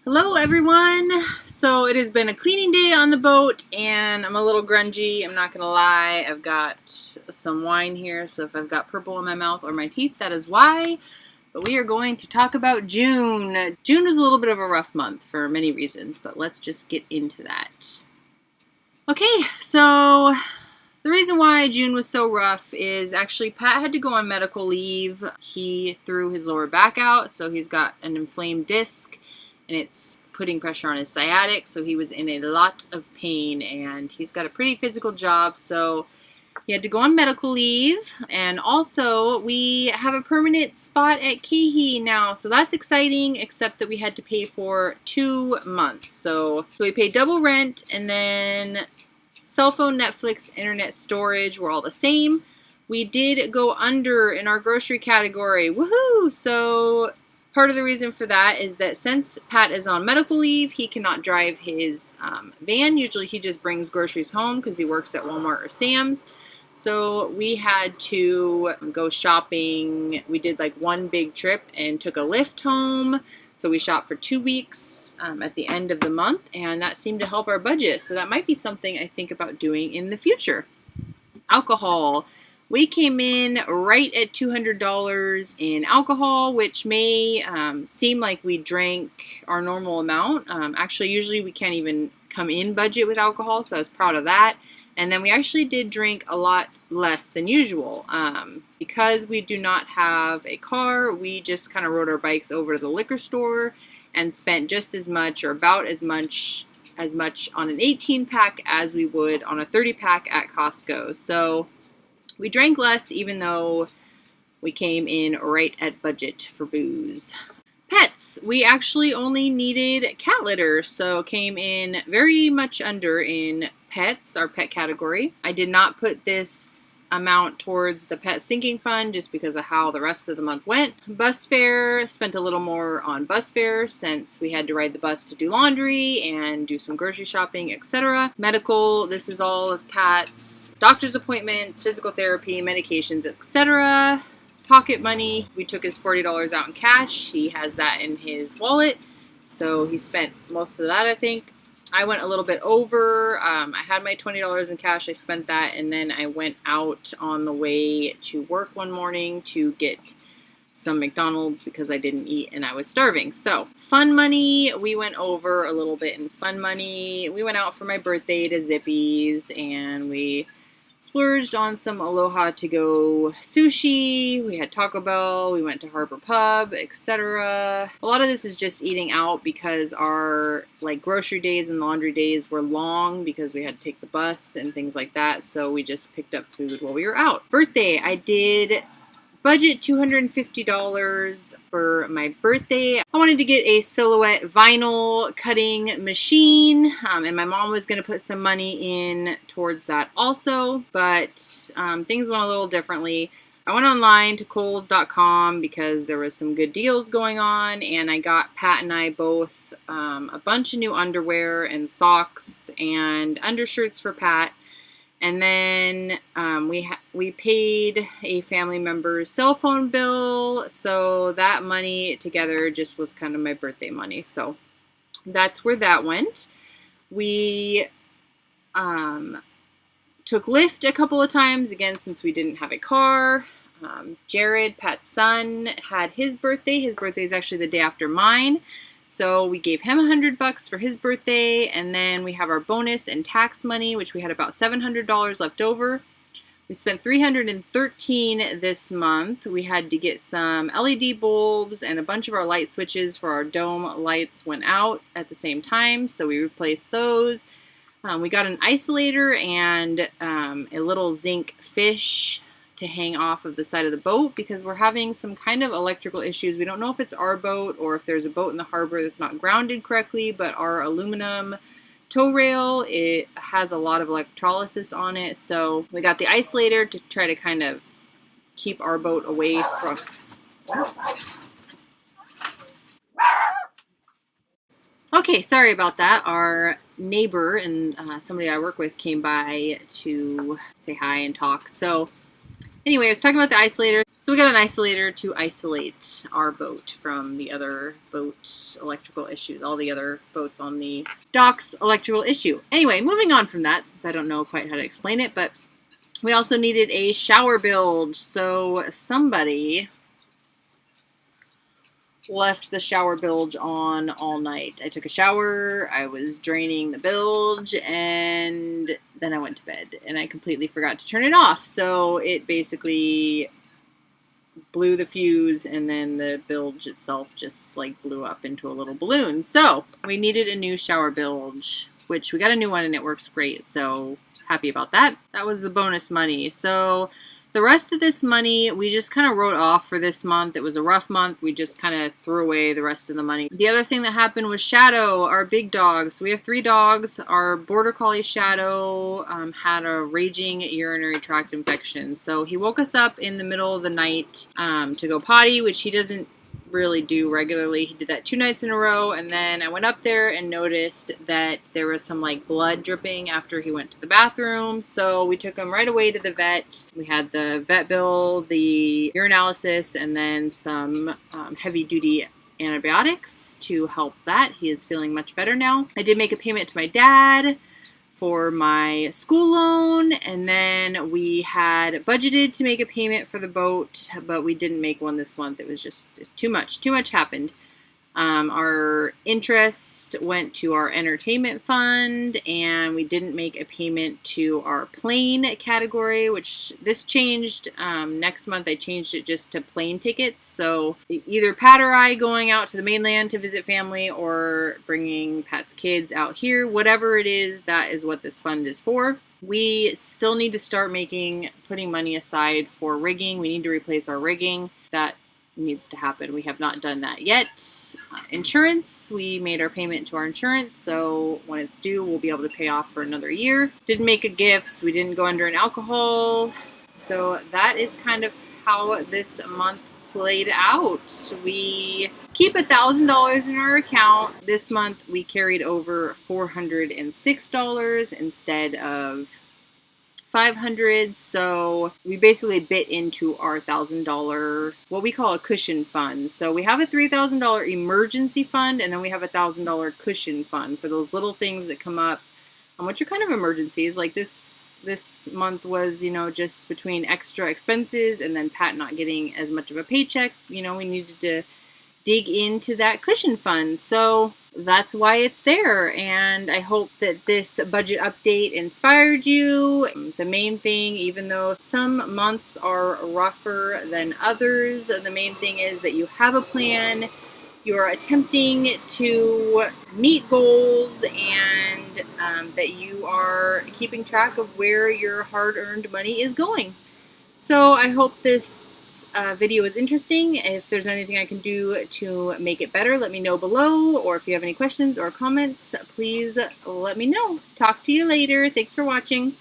Hello everyone! So it has been a cleaning day on the boat and I'm a little grungy, I'm not gonna lie. I've got some wine here, so if I've got purple in my mouth or my teeth, that is why. But we are going to talk about June. June was a little bit of a rough month for many reasons, but let's just get into that. Okay, so the reason why June was so rough is actually Pat had to go on medical leave. He threw his lower back out, so he's got an inflamed disc and it's putting pressure on his sciatic, so he was in a lot of pain, and he's got a pretty physical job, so he had to go on medical leave. And also, we have a permanent spot at Keehee now, so that's exciting, except that we had to pay for 2 months. So we paid double rent, and then cell phone, Netflix, internet storage were all the same. We did go under in our grocery category. Woohoo! So part of the reason for that is that since Pat is on medical leave, he cannot drive his van. Usually he just brings groceries home because he works at Walmart or Sam's. So we had to go shopping. We did like one big trip and took a Lyft home. So we shopped for 2 weeks at the end of the month, and that seemed to help our budget. So that might be something I think about doing in the future. Alcohol. We came in right at $200 in alcohol, which may seem like we drank our normal amount. Actually, usually we can't even come in budget with alcohol, so I was proud of that. And then we actually did drink a lot less than usual. Because we do not have a car, we just kind of rode our bikes over to the liquor store and spent just as much or about as much on an 18-pack as we would on a 30-pack at Costco. So we drank less, even though we came in right at budget for booze. Pets. We actually only needed cat litter, so came in very much under in pets, our pet category. I did not put this amount towards the pet sinking fund just because of how the rest of the month went. Bus fare, spent a little more on bus fare since we had to ride the bus to do laundry and do some grocery shopping, etc. Medical, this is all of Pat's doctor's appointments, physical therapy, medications, etc. Pocket money, we took his $40 out in cash. He has that in his wallet, so he spent most of that, I think. I went a little bit over. I had my $20 in cash. I spent that, and then I went out on the way to work one morning to get some McDonald's because I didn't eat and I was starving. So, fun money, we went over a little bit in fun money. We went out for my birthday to Zippy's, and we splurged on some Aloha to go sushi. We had Taco Bell. We went to Harbor Pub, etc. A lot of this is just eating out because our grocery days and laundry days were long because we had to take the bus and things like that. So we just picked up food while we were out. Birthday, I did budget $250 for my birthday. I wanted to get a Silhouette vinyl cutting machine, and my mom was going to put some money in towards that also, but things went a little differently. I went online to Kohl's.com because there was some good deals going on, and I got Pat and I both a bunch of new underwear and socks and undershirts for Pat. And then we paid a family member's cell phone bill, so that money together just was kind of my birthday money. So that's where that went. We took Lyft a couple of times, again, since we didn't have a car. Jared, Pat's son, had his birthday. His birthday is actually the day after mine. So we gave him $100 for his birthday, and then we have our bonus and tax money, which we had about $700 left over. We spent $313 this month. We had to get some LED bulbs, and a bunch of our light switches for our dome lights went out at the same time, so we replaced those. We got an isolator and a little zinc fish to hang off of the side of the boat because we're having some kind of electrical issues. We don't know if it's our boat or if there's a boat in the harbor that's not grounded correctly, but our aluminum tow rail, it has a lot of electrolysis on it, so we got the isolator to try to kind of keep our boat away from... Okay, sorry about that. Our neighbor and somebody I work with came by to say hi and talk. So anyway, I was talking about the isolator. So we got an isolator to isolate our boat from the other boat electrical issues, all the other boats on the dock's electrical issue. Anyway, moving on from that, since I don't know quite how to explain it, but we also needed a shower bilge. So somebody left the shower bilge on all night. I took a shower, I was draining the bilge, and then I went to bed, and I completely forgot to turn it off. So it basically blew the fuse, and then the bilge itself just like blew up into a little balloon. So we needed a new shower bilge, which we got a new one and it works great. So happy about that. That was the bonus money. So the rest of this money we just kind of wrote off for this month. It was a rough month. We just kind of threw away the rest of the money. The other thing that happened was Shadow, our big dog. So we have 3 dogs. Our border collie Shadow had a raging urinary tract infection. So he woke us up in the middle of the night to go potty, which he doesn't really do regularly. He did that 2 nights in a row, and then I went up there and noticed that there was some like blood dripping after he went to the bathroom. So we took him right away to the vet. We had the vet bill, the urinalysis, and then some heavy duty antibiotics to help that. He is feeling much better now. I did make a payment to my dad for my school loan, and then we had budgeted to make a payment for the boat, but we didn't make one this month. It was just too much happened. Our interest went to our entertainment fund, and we didn't make a payment to our plane category, which this changed. Next month I changed it just to plane tickets. So either Pat or I going out to the mainland to visit family, or bringing Pat's kids out here. Whatever it is, that is what this fund is for. We still need to start putting money aside for rigging. We need to replace our rigging. That needs to happen. We have not done that yet. Insurance, we made our payment to our insurance, so when it's due, we'll be able to pay off for another year. Didn't make a gifts. We didn't go under an alcohol. So that is kind of how this month played out. We keep $1,000 in our account. This month we carried over $406 instead of $500, so we basically bit into our $1,000, what we call a cushion fund. So we have a $3,000 emergency fund, and then we have a $1,000 cushion fund for those little things that come up, which are kind of emergencies. Like this month was, just between extra expenses and then Pat not getting as much of a paycheck. We needed to dig into that cushion fund. So that's why it's there, and I hope that this budget update inspired you. The main thing, even though some months are rougher than others, the main thing is that you have a plan, you're attempting to meet goals, and that you are keeping track of where your hard-earned money is going. So I hope this video is interesting. If there's anything I can do to make it better, let me know below. Or if you have any questions or comments, please let me know. Talk to you later. Thanks for watching.